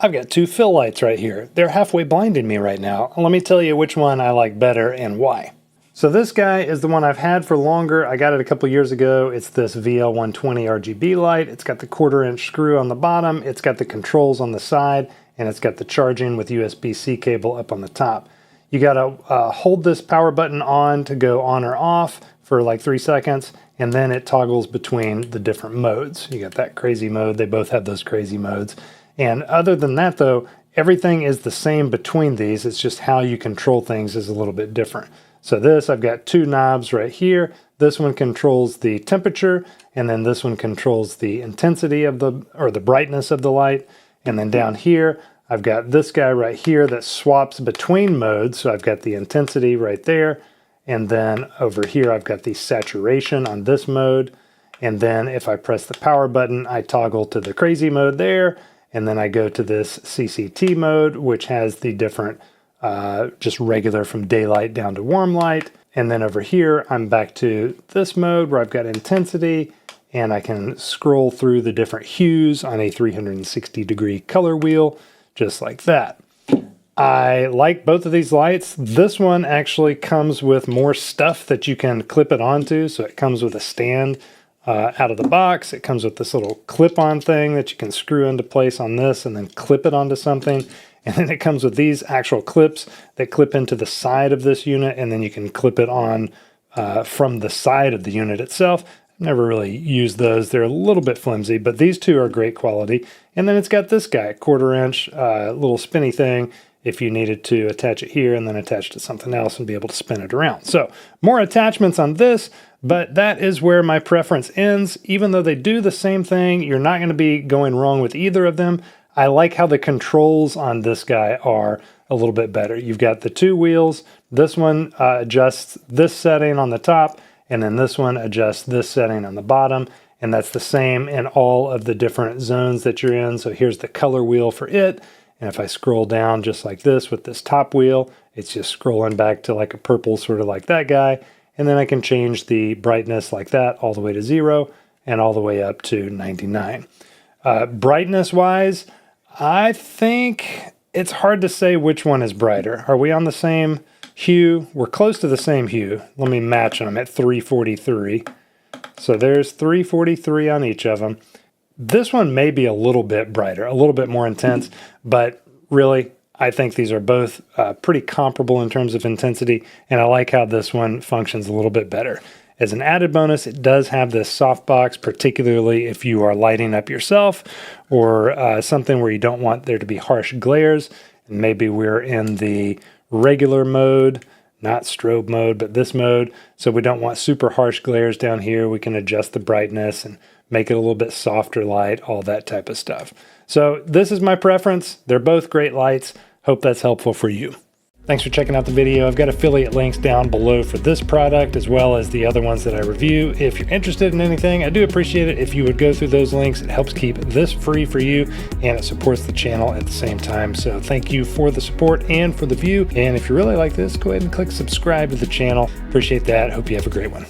I've got two fill lights right here. They're halfway blinding me right now. Let me tell you which one I like better and why. So this guy is the one I've had for longer. I got it a couple years ago. It's this VL120 RGB light. It's got the 1/4-inch screw on the bottom. It's got the controls on the side, and it's got the charging with USB-C cable up on the top. You gotta hold this power button on to go on or off for like 3 seconds, and then it toggles between the different modes. You got that crazy mode. They both have those crazy modes. And other than that though, everything is the same between these. It's just how you control things is a little bit different. So this, I've got two knobs right here. This one controls the temperature, and then this one controls the intensity of the brightness of the light. And then down here, I've got this guy right here that swaps between modes. So I've got the intensity right there. And then over here, I've got the saturation on this mode. And then if I press the power button, I toggle to the crazy mode there. And then I go to this CCT mode, which has the different, just regular from daylight down to warm light. And then over here, I'm back to this mode where I've got intensity, and I can scroll through the different hues on a 360-degree color wheel, just like that. I like both of these lights. This one actually comes with more stuff that you can clip it onto. So it comes with a stand out of the box. It comes with this little clip-on thing that you can screw into place on this and then clip it onto something. And then it comes with these actual clips that clip into the side of this unit, and then you can clip it on from the side of the unit itself. I've never really used those. They're a little bit flimsy, but these two are great quality. And then it's got this guy, 1/4-inch little spinny thing if you needed to attach it here and then attach to something else and be able to spin it around. So more attachments on this, but that is where my preference ends. Even though they do the same thing, you're not going to be going wrong with either of them. I like how the controls on this guy are a little bit better. You've got the two wheels. This one adjusts this setting on the top, and then this one adjusts this setting on the bottom. And that's the same in all of the different zones that you're in. So here's the color wheel for it. And if I scroll down just like this with this top wheel, it's just scrolling back to like a purple, sort of like that guy. And then I can change the brightness like that all the way to 0 and all the way up to 99. Brightness wise, I think it's hard to say which one is brighter. Are we on the same hue? We're close to the same hue. Let me match them at 343. So there's 343 on each of them. This one may be a little bit brighter, a little bit more intense, but really, I think these are both pretty comparable in terms of intensity, and I like how this one functions a little bit better. As an added bonus, it does have this softbox, particularly if you are lighting up yourself or something where you don't want there to be harsh glares. And maybe we're in the regular mode, not strobe mode, but this mode. So we don't want super harsh glares down here. We can adjust the brightness and make it a little bit softer light, all that type of stuff. So this is my preference. They're both great lights. Hope that's helpful for you. Thanks for checking out the video. I've got affiliate links down below for this product as well as the other ones that I review. If you're interested in anything, I do appreciate it if you would go through those links. It helps keep this free for you, and it supports the channel at the same time. So thank you for the support and for the view. And if you really like this, go ahead and click subscribe to the channel. Appreciate that. Hope you have a great one.